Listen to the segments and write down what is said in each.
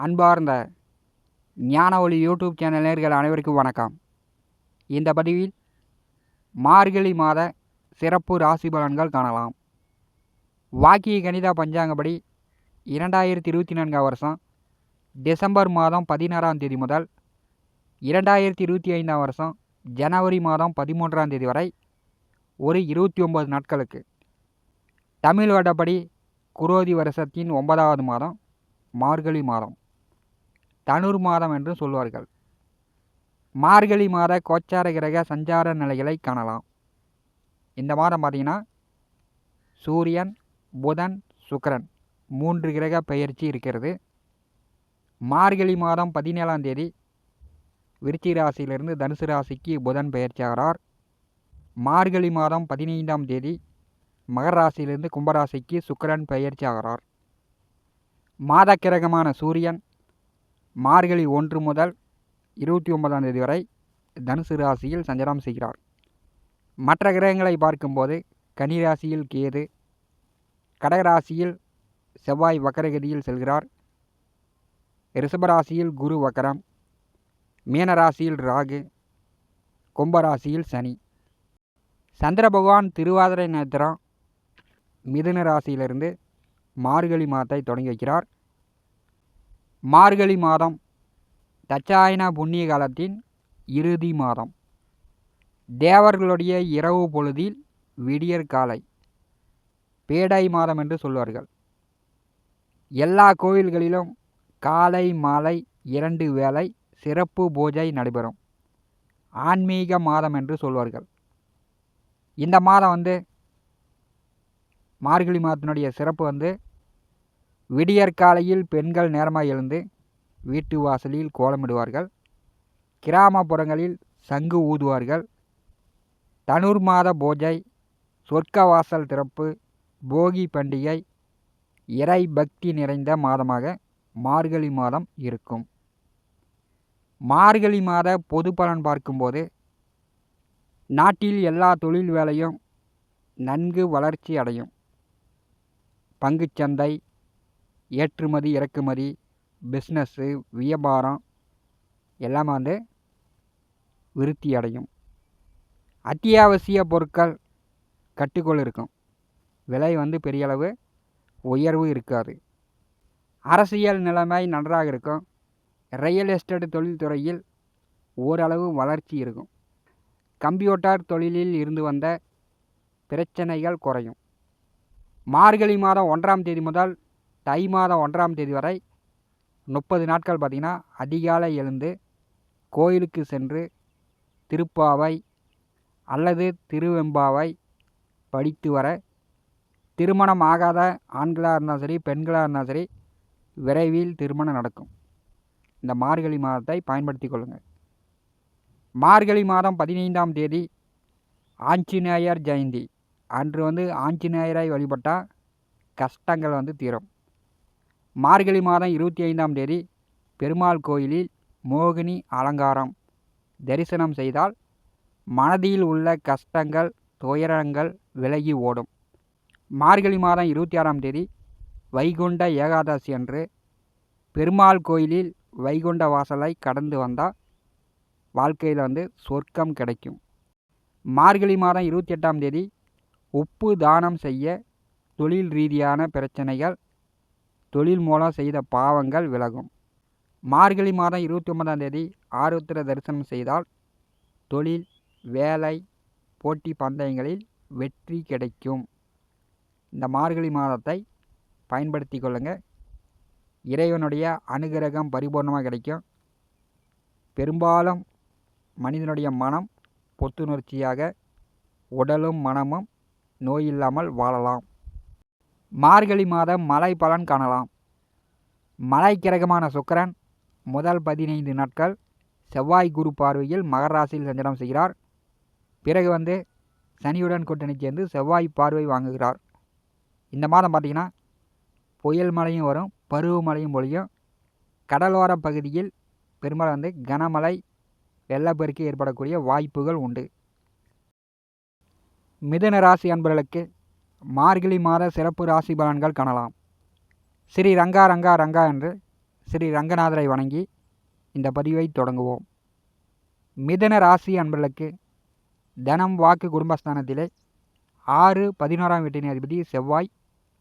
அன்பார்ந்த ஞான ஒளி யூடியூப் சேனல் நேயர்கள் அனைவருக்கும் வணக்கம். இந்த பதிவில் மார்கழி மாத சிறப்பு ராசி பலன்கள் காணலாம். வாக்கிய கணித பஞ்சாங்கப்படி 2024 வருஷம் டிசம்பர் மாதம் 16ஆம் தேதி முதல் 2025 வருஷம் ஜனவரி மாதம் 13ஆம் தேதி வரை ஒரு 29 நாட்களுக்கு தமிழ் வருடப்படி குரோதி வருஷத்தின் 9வது மாதம் மார்கழி மாதம், தனுர் மாதம் என்று சொல்வார்கள். மார்கழி மாத கோச்சார கிரக சஞ்சார நிலைகளை காணலாம். இந்த மாதம் பார்த்தீங்கன்னா சூரியன், புதன், சுக்கிரன் 3 கிரக பெயர்ச்சி இருக்கிறது. மார்கழி மாதம் 17ஆம் தேதி விருச்சிக ராசியிலிருந்து தனுசு ராசிக்கு புதன் பெயர்ச்சி ஆகிறார். மார்கழி மாதம் 15ஆம் தேதி மகர ராசியிலிருந்து கும்பராசிக்கு சுக்கிரன் பெயர்ச்சி ஆகிறார். மாத கிரகமான சூரியன் மார்கழி 1 முதல் 29ஆம் தேதி வரை தனுசு ராசியில் சஞ்சாரம் செய்கிறார். மற்ற கிரகங்களை பார்க்கும்போது கன்னி ராசியில் கேது, கடகராசியில் செவ்வாய் வக்கரகதியில் செல்கிறார். ரிஷபராசியில் குரு வக்கரம், மீனராசியில் ராகு, கும்பராசியில் சனி. சந்திர பகவான் திருவாதிரை நட்சத்திரம் மிதுன ராசியிலிருந்து மார்கழி மாதத்தை தொடங்கி வைக்கிறார். மார்கழி மாதம் தட்சாயன புண்ணிய காலத்தின் இறுதி மாதம். தேவர்களுடைய இரவு பொழுதில் விடியற் காலை பேடை மாதம் என்று சொல்வார்கள். எல்லா கோயில்களிலும் காலை மாலை 2 வேளை சிறப்பு பூஜை நடைபெறும். ஆன்மீக மாதம் என்று சொல்வார்கள். இந்த மாதம் மார்கழி மாதத்தினுடைய சிறப்பு விடியற்காலையில் பெண்கள் நேரமாக எழுந்து வீட்டு வாசலில் கோலமிடுவார்கள். கிராமப்புறங்களில் சங்கு ஊதுவார்கள். தனுர் மாத பூஜை, சொர்க்க வாசல் திறப்பு, போகி பண்டிகை, இறை பக்தி நிறைந்த மாதமாக மார்கழி மாதம் இருக்கும். மார்கழி மாத பொது பலன் பார்க்கும்போது நாட்டில் எல்லா தொழில் வேலையும் நன்கு வளர்ச்சி அடையும். பங்குச்சந்தை, ஏற்றுமதி இறக்குமதி, பிஸ்னஸ்ஸு, வியாபாரம் எல்லாமே விருத்தி அடையும். அத்தியாவசிய பொருட்கள் கட்டுக்குள் இருக்கும். விலை பெரிய அளவு உயர்வு இருக்காது. அரசியல் நிலைமை நன்றாக இருக்கும். ரியல் எஸ்டேட் தொழில்துறையில் ஓரளவு வளர்ச்சி இருக்கும். கம்ப்யூட்டர் தொழிலில் இருந்து வந்த பிரச்சனைகள் குறையும். மார்கழி மாதம் 1ஆம் தேதி முதல் தை மாதம் 1ஆம் தேதி வரை 30 நாட்கள் பார்த்திங்கன்னா அதிகாலை எழுந்து கோயிலுக்கு சென்று திருப்பாவை அல்லது திருவெம்பாவை படித்து வர, திருமணம் ஆகாத ஆண்களாக இருந்தாலும் சரி பெண்களாக இருந்தாலும் சரி விரைவில் திருமணம் நடக்கும். இந்த மார்கழி மாதத்தை பயன்படுத்தி கொள்ளுங்கள். மார்கழி மாதம் 15ஆம் தேதி ஆஞ்சநேயர் ஜெயந்தி அன்று ஆஞ்சநேயரை வழிபட்டால் கஷ்டங்கள் தீரும். மார்கழி மாதம் 25ஆம் தேதி பெருமாள் கோயிலில் மோகினி அலங்காரம் தரிசனம் செய்தால் மனதில் உள்ள கஷ்டங்கள் துயரங்கள் விலகி ஓடும். மார்கழி மாதம் 26ஆம் தேதி வைகுண்ட ஏகாதசி அன்று பெருமாள் கோயிலில் வைகுண்ட வாசலை கடந்து வந்தால் வாழ்க்கையில் சொர்க்கம் கிடைக்கும். மார்கழி மாதம் 28ஆம் தேதி உப்பு தானம் செய்ய தொழில் ரீதியான பிரச்சனைகள், தொழில் மூலம் செய்த பாவங்கள் விலகும். மார்கழி மாதம் 29ஆம் தேதி ஆருத்ர தரிசனம் செய்தால் தொழில், வேலை, போட்டி பந்தயங்களில் வெற்றி கிடைக்கும். இந்த மார்கழி மாதத்தை பயன்படுத்தி கொள்ளுங்கள். இறைவனுடைய அனுகிரகம் பரிபூர்ணமாக கிடைக்கும். பெரும்பாலும் மனிதனுடைய மனம் புத்துணர்ச்சியாக, உடலும் மனமும் நோயில்லாமல் வாழலாம். மார்கழி மாதம் மழை பலன் காணலாம். மழை கிரகமான சுக்கிரன் முதல் 15 நாட்கள் செவ்வாய் குரு பார்வையில் மகர ராசியில் சஞ்சாரம் செய்கிறார். பிறகு சனியுடன் கூட்டணி சேர்ந்து செவ்வாய் பார்வை வாங்குகிறார். இந்த மாதம் பார்த்திங்கன்னா புயல் மழையும் வரும், பருவமழையும் பொழியும். கடலோர பகுதியில் பெரும்பாலும் கனமழை, வெள்ளப்பெருக்கு ஏற்படக்கூடிய வாய்ப்புகள் உண்டு. மிதுன ராசி அன்பர்களுக்கு மார்கழி மாத சிறப்பு ராசி பலன்கள் காணலாம். ஸ்ரீ ரங்கா ரங்கா ரங்கா என்று ஸ்ரீ ரங்கநாதரை வணங்கி இந்த பதிவை தொடங்குவோம். மிதுன ராசி அன்பர்களுக்கு தனம் வாக்கு குடும்பஸ்தானத்திலே 6-11ஆம் வீட்டின் அதிபதி செவ்வாய்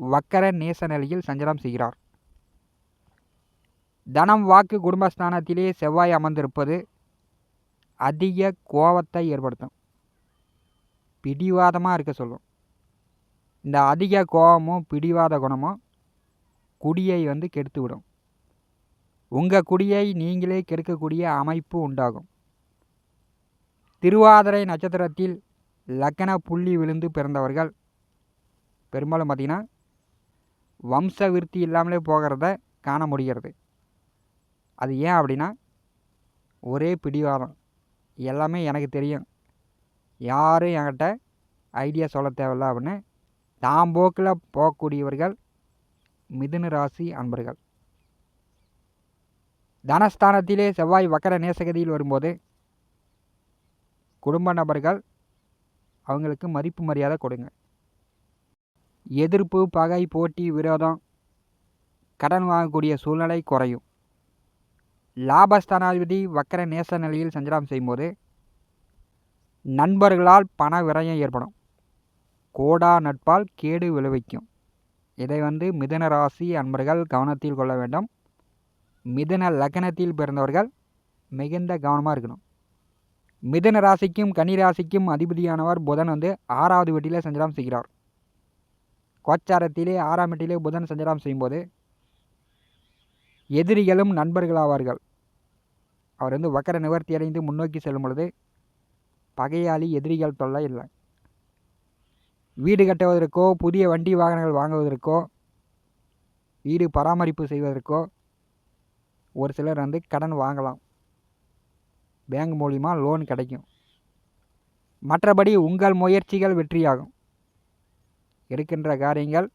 வக்கர நேச நிலையில் சஞ்சாரம் செய்கிறார். தனம் வாக்கு குடும்பஸ்தானத்திலே செவ்வாய் அமர்ந்திருப்பது அதிக கோபத்தை ஏற்படுத்தும், பிடிவாதமாக இருக்க சொல்லும். இந்த அதிக கோபமும் பிடிவாத குணமும் குடியை கெடுத்து விடும். உங்கள் குடியை நீங்களே கெடுக்கக்கூடிய அமைப்பு உண்டாகும். திருவாதிரை நட்சத்திரத்தில் லக்ன புள்ளி விழுந்து பிறந்தவர்கள் பெரும்பாலும் பார்த்திங்கன்னா வம்ச விருத்தி இல்லாமலே போகிறத காண முடிகிறது. அது ஏன் அப்படின்னா, ஒரே பிடிவாதம், எல்லாமே எனக்கு தெரியும், யாரும் என்கிட்ட ஐடியா சொல்ல தேவையில்ல அப்படின்னு தாம் போக்கில் போகக்கூடியவர்கள் மிதுன ராசி அன்பர்கள். தனஸ்தானத்திலே செவ்வாய் வக்கர நேசகதியில் வரும்போது குடும்ப நபர்கள் அவங்களுக்கு மதிப்பு மரியாதை கொடுங்க. எதிர்ப்பு, பகை, போட்டி, விரோதம், கடன் வாங்கக்கூடிய சூழ்நிலை குறையும். லாபஸ்தானாதிபதி வக்கர நேச நிலையில் சஞ்சாரம் செய்யும்போது நண்பர்களால் பண விரயம் ஏற்படும். கோடா நட்பால் கேடு விளைவிக்கும். இதை மிதுன ராசி அன்பர்கள் கவனத்தில் கொள்ள வேண்டும். மிதுன லக்னத்தில் பிறந்தவர்கள் மிகுந்த கவனமாக இருக்கணும். மிதுன ராசிக்கும் கன்னி ராசிக்கும் அதிபதியானவர் புதன் 6வது வீட்டிலே சஞ்சாரம் செய்கிறார். கோச்சாரத்திலே 6ஆம் வீட்டிலே புதன் சஞ்சாரம் செய்யும்போது எதிரிகளும் நண்பர்களாவார்கள். அவர் வக்கர நிவர்த்தி அடைந்து முன்னோக்கி செல்லும் பொழுது பகையாளி எதிரிகள் தொல்லை இல்லை. வீடு கட்டுவதற்கோ, புதிய வண்டி வாகனங்கள் வாங்குவதற்கோ, வீடு பராமரிப்பு செய்வதற்கோ ஒரு சிலர் கடன் வாங்கலாம். பேங்க் மூலிமா லோன் கிடைக்கும். மற்றபடி உங்கள் முயற்சிகள் வெற்றியாகும். எடுக்கின்ற காரியங்கள்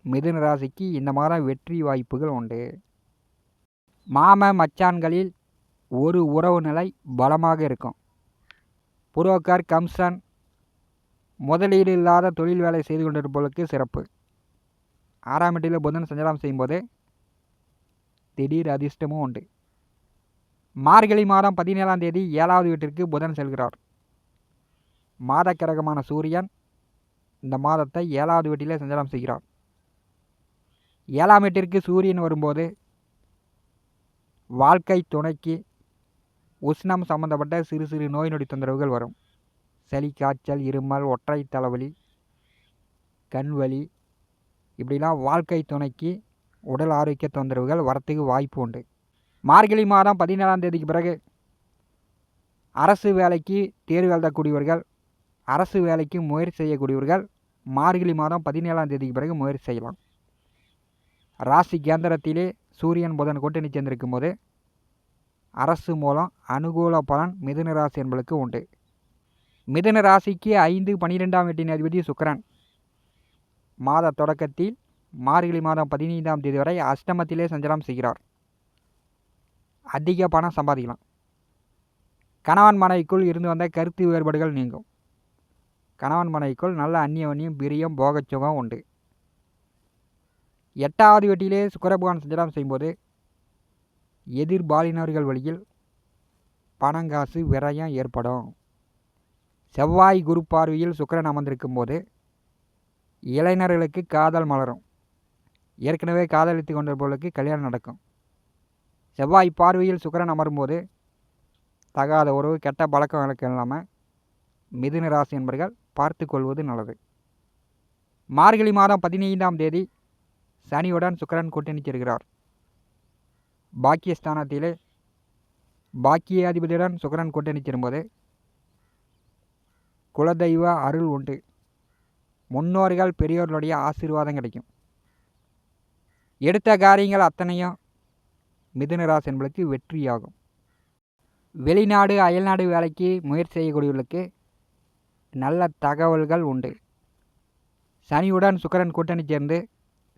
மிதுன ராசிக்கு இந்த மாதம் வெற்றி வாய்ப்புகள் உண்டு. மாம மச்சான்களில் ஒரு உறவு நிலை பலமாக இருக்கும். புரோக்கர், கம்சன், முதலீடு இல்லாத தொழில் வேலை செய்து கொண்டிருப்பவர்களுக்கு சிறப்பு. 6ஆம் வீட்டில் புதன் சஞ்சாரம் செய்யும்போது திடீர் அதிர்ஷ்டமும் உண்டு. மார்கழி மாதம் 17ஆம் தேதி 7வது வீட்டிற்கு புதன் செல்கிறார். மாத கிரகமான சூரியன் இந்த மாதத்தை 7வது வீட்டிலே சஞ்சாரம் செய்கிறார். 7ஆம் வீட்டிற்கு சூரியன் வரும்போது வாழ்க்கை துணைக்கு உஷ்ணம் சம்பந்தப்பட்ட சிறு சிறு நோய் நொடி தொந்தரவுகள் வரும். சளி, காய்ச்சல், இருமல், ஒற்றை தலைவலி, கண்வலி, இப்படிலாம் வாழ்க்கை துணைக்கு உடல் ஆரோக்கிய தொந்தரவுகள் வரத்துக்கு வாய்ப்பு உண்டு. மார்கழி மாதம் 17ஆம் தேதிக்கு பிறகு அரசு வேலைக்கு தேர்வு எழுதக்கூடியவர்கள், அரசு வேலைக்கு முயற்சி செய்யக்கூடியவர்கள் மார்கழி மாதம் 17ஆம் தேதிக்கு பிறகு முயற்சி செய்யலாம். ராசி கேந்திரத்திலே சூரியன் புதன் கூட்டணி சேர்ந்திருக்கும் போது அரசு மூலம் அனுகூல பலன் மிதுன ராசி என்பதற்கு உண்டு. மிதுன ராசிக்கு 5-12ஆம் வீட்டின் அதிபதி சுக்கிரன் மாத தொடக்கத்தில் மார்கழி மாதம் 15ஆம் தேதி வரை அஷ்டமத்திலே சஞ்சாரம் செய்கிறார். அதிக பணம் சம்பாதிக்கலாம். கணவன் மனைவிக்குள் இருந்து வந்த கருத்து வேறுபாடுகள் நீங்கும். கணவன் மனைவிக்குள் நல்ல அந்நியவன்யம், பிரியம், போகச்சுகம் உண்டு. 8வது வீட்டிலே சுக்கிரபகவான் சஞ்சாரம் செய்யும்போது எதிர்பாலினர்கள் வழியில் பணங்காசு விரயம் ஏற்படும். செவ்வாய் குரு பார்வையில் சுக்கிரன் அமர்ந்திருக்கும் போது இளைஞர்களுக்கு காதல் மலரும். ஏற்கனவே காதலித்து கொண்டிருப்பவர்களுக்கு கல்யாணம் நடக்கும். செவ்வாய் பார்வையில் சுக்கிரன் அமரும்போது தகாத உறவு, கெட்ட பழக்கம் வழக்கம் இல்லாமல் மிதுன ராசி என்பவர்கள் பார்த்து கொள்வது நல்லது. மார்கழி மாதம் 15ஆம் தேதி சனியுடன் சுக்கிரன் கூட்டணி சேர்கிறார். பாக்கியஸ்தானத்திலே பாக்கியாதிபதியுடன் சுக்கிரன் கூட்டணி சேரும்போது குலதெய்வ அருள் உண்டு. முன்னோர்கள் பெரியோர்களுடைய ஆசீர்வாதம் கிடைக்கும். எடுத்த காரியங்கள் அத்தனையும் மிதுன ராசி என்பதற்கு வெற்றியாகும். வெளிநாடு, அயல்நாடு வேலைக்கு முயற்சி செய்யக்கூடியவர்களுக்கு நல்ல தகவல்கள் உண்டு. சனியுடன் சுக்கிரன் கூட்டணி சேர்ந்து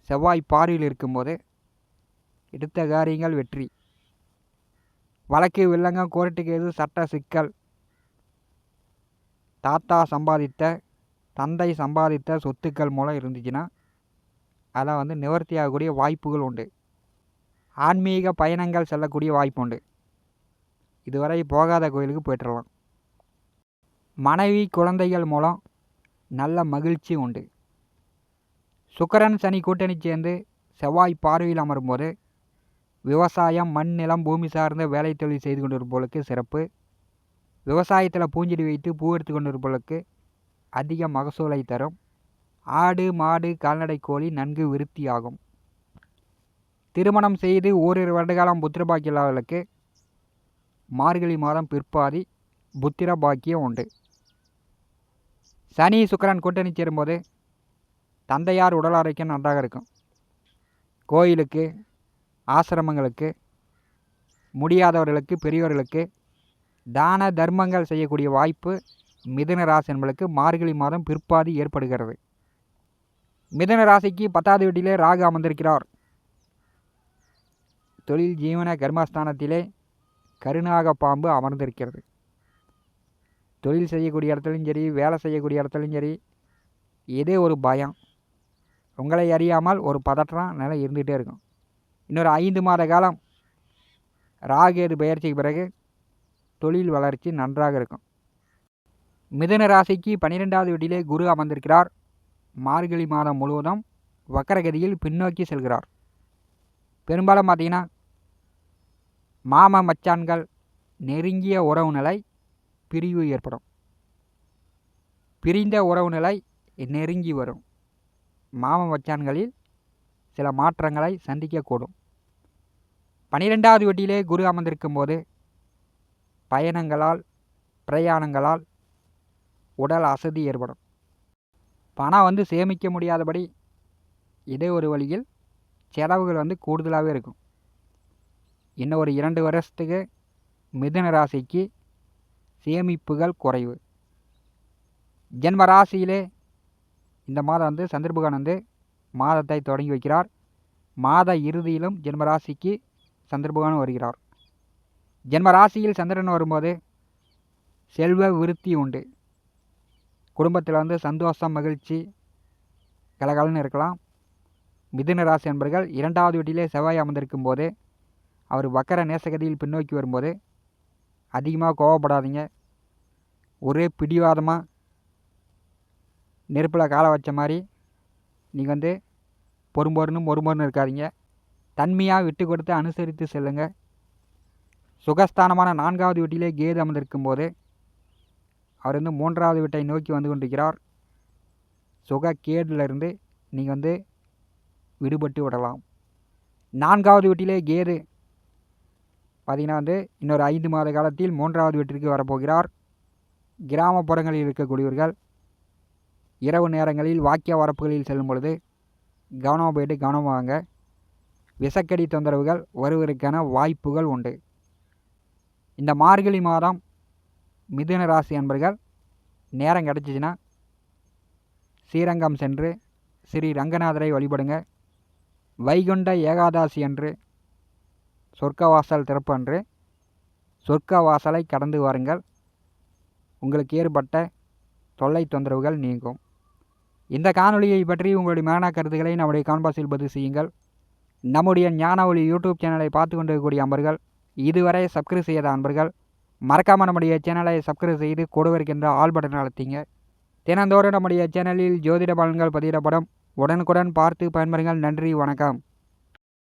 செவ்வாய் பார்வையில் இருக்கும்போது எடுத்த காரியங்கள் வெற்றி. வழக்கு, வில்லங்கம், கோர்ட்டு கேது, சட்ட சிக்கல், தாத்தா சம்பாதித்த, தந்தை சம்பாதித்த சொத்துக்கள் மூலம் இருந்துச்சுன்னா அதெல்லாம் நிவர்த்தி ஆகக்கூடிய வாய்ப்புகள் உண்டு. ஆன்மீக பயணங்கள் செல்லக்கூடிய வாய்ப்பு உண்டு. இதுவரை போகாத கோயிலுக்கு போய்ட்டுறலாம். மனைவி குழந்தைகள் மூலம் நல்ல மகிழ்ச்சி உண்டு. சுக்கிரன் சனி கூட்டணி சேர்ந்து செவ்வாய் பார்வையில் அமரும்போது விவசாயம், மண், நிலம், பூமி சார்ந்த வேலை தொழில் செய்து கொண்டிருப்பவர்களுக்கு சிறப்பு. விவசாயத்தில் பூஞ்செடி வைத்து பூ எடுத்து கொண்டிருப்பவர்களுக்கு அதிக மகசூலை தரும். ஆடு, மாடு, கால்நடை, கோழி நன்கு விருத்தியாகும். திருமணம் செய்து ஓரிரு வருடகாலம் புத்திர பாக்கியம் இல்லாதவர்களுக்கு மார்கழி மாதம் பிற்பாதி புத்திர பாக்கியம் உண்டு. சனி சுக்கிரன் கூட்டணி சேரும்போது தந்தையார் உடல் ஆரோக்கியம் நன்றாக இருக்கும். கோயிலுக்கு, ஆசிரமங்களுக்கு, முடியாதவர்களுக்கு, பெரியவர்களுக்கு தான தர்மங்கள் செய்யக்கூடிய வாய்ப்பு மிதுன ராசி என்பதற்கு மார்கழி மாதம் பிற்பாதி ஏற்படுகிறது. மிதுன ராசிக்கு 10வது வீட்டிலே ராகு அமர்ந்திருக்கிறார். தொழில் ஜீவன கர்மஸ்தானத்திலே கருநாக பாம்பு அமர்ந்திருக்கிறது. தொழில் செய்யக்கூடிய இடத்துலையும் சரி, வேலை செய்யக்கூடிய இடத்துலையும் சரி, ஏதோ ஒரு பயம், உங்களை அறியாமல் ஒரு பதற்றம் நிலை இருந்துகிட்டே இருக்கும். இன்னொரு 5 மாத காலம் ராகு பெயர்ச்சிக்கு பிறகு தொழில் வளர்ச்சி நன்றாக இருக்கும். மிதுன ராசிக்கு 12வது வீட்டிலே குரு அமர்ந்திருக்கிறார். மார்கழி மாதம் முழுவதும் வக்கரகதியில் பின்னோக்கி செல்கிறார். பெரும்பாலும் பார்த்தீங்கன்னா மாம மச்சான்கள் நெருங்கிய உறவு நிலை பிரிவு ஏற்படும். பிரிந்த உறவு நிலை நெருங்கி வரும். மாம மச்சான்களில் சில மாற்றங்களை சந்திக்கக்கூடும். 12வது வீட்டிலே குரு அமர்ந்திருக்கும் போது பயணங்களால், பிரயாணங்களால் உடல் அசதி ஏற்படும். பணம் சேமிக்க முடியாதபடி இதே ஒரு வழியில் செலவுகள் கூடுதலாகவே இருக்கும். இன்னும் ஒரு 2 வருஷத்துக்கு மிதுன ராசிக்கு சேமிப்புகள் குறைவு. ஜென்ம ராசியிலே இந்த மாதம் சந்திர பகவான் மாதத்தை தொடங்கி வைக்கிறார். மாத இறுதியிலும் ஜென்ம ராசிக்கு சந்திர பகவான் வருகிறார். ஜென்ம ராசியில் சந்திரன் வரும்போது செல்வ விருத்தி உண்டு. குடும்பத்தில் சந்தோஷம், மகிழ்ச்சி, கலகலன்னு இருக்கலாம். மிதுன ராசி என்பர்கள் 2வது வீட்டிலே செவ்வாய் அமர்ந்திருக்கும் போது அவர் வக்கர நேசகதியில் பின்னோக்கி வரும்போது அதிகமாக கோவப்படாதீங்க. ஒரே பிடிவாதமாக நெருப்பில் காலை வச்ச மாதிரி நீங்கள் பொறுமொருன்னு இருக்காதீங்க. தன்மையாக விட்டு கொடுத்து அனுசரித்து செல்லுங்க. சுகஸ்தானமான 4வது வீட்டிலே கேது அமர்ந்திருக்கும் போது அவர் 3வது வீட்டை நோக்கி வந்து கொண்டிருக்கிறார். சுக கேடிலிருந்து நீங்கள் விடுபட்டு விடலாம். 4வது வீட்டிலே கேது பார்த்தீங்கன்னா இன்னொரு 5 மாத காலத்தில் 3வது வீட்டிற்கு வரப்போகிறார். கிராமப்புறங்களில் இருக்கக்கூடியவர்கள் இரவு நேரங்களில் வாக்கிய வரப்புகளில் செல்லும் பொழுது கவனமாக போயிட்டு கவனமாக வாங்க. விஷக்கடி தொந்தரவுகள் வருவதற்கான வாய்ப்புகள் உண்டு. இந்த மார்கழி மாதம் மிதுன ராசி அன்பர்கள் நேரம் கிடச்சிச்சின்னா ஸ்ரீரங்கம் சென்று ஸ்ரீ ரங்கநாதரை வழிபடுங்க. வைகுண்ட ஏகாதசி அன்று, சொர்க்கவாசல் திறப்பு அன்று சொர்க்க வாசலை கடந்து வாருங்கள். உங்களுக்கு ஏற்பட்ட தொல்லை தொந்தரவுகள் நீங்கும். இந்த காணொலியை பற்றி உங்களுடைய மேலான கருத்துக்களை நம்முடைய கான்பாஸில் பதிவு செய்யுங்கள். நம்முடைய ஞான ஒளி யூடியூப் சேனலை பார்த்து கொண்டிருக்கக்கூடிய அன்பர்கள், இதுவரை சப்ஸ்கிரைப் செய்யாத அன்பர்கள் மறக்காமல் நம்முடைய சேனலை சப்ஸ்கிரைப் செய்து கொடுவருக்கின்ற ஆல் பட்டன் அழுத்திங்க. தினந்தோறும் நம்முடைய சேனலில் ஜோதிட பலன்கள் பதிவிடப்படும். உடனுக்குடன் பார்த்து பயன்பெறுங்கள். நன்றி, வணக்கம்.